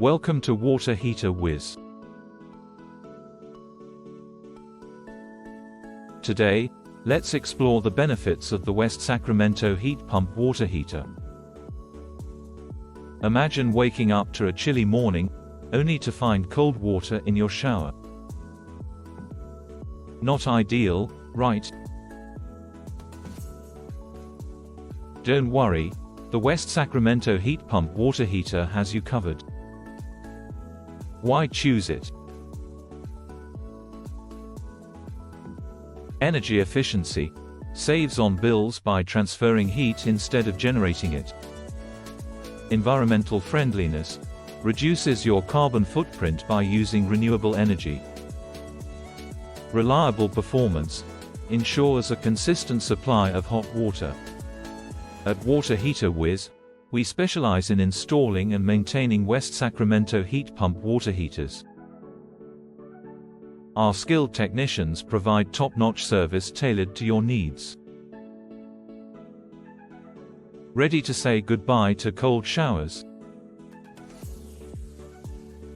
Welcome to Water Heater Wiz. Today, let's explore the benefits of the West Sacramento heat pump water heater. Imagine waking up to a chilly morning, only to find cold water in your shower. Not ideal, right? Don't worry, the West Sacramento heat pump water heater has you covered. Why choose it? Energy efficiency saves on bills by transferring heat instead of generating it. Environmental friendliness reduces your carbon footprint by using renewable energy. Reliable performance ensures a consistent supply of hot water. At Water Heater Wiz, we specialize in installing and maintaining West Sacramento heat pump water heaters. Our skilled technicians provide top-notch service tailored to your needs. Ready to say goodbye to cold showers?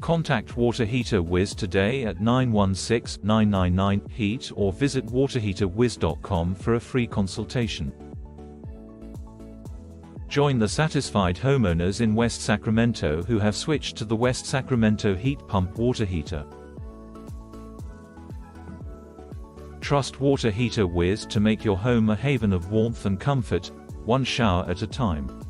Contact Water Heater Wiz today at 916-999-HEAT or visit waterheaterwiz.com for a free consultation. Join the satisfied homeowners in West Sacramento who have switched to the West Sacramento heat pump water heater. Trust Water Heater Wiz to make your home a haven of warmth and comfort, one shower at a time.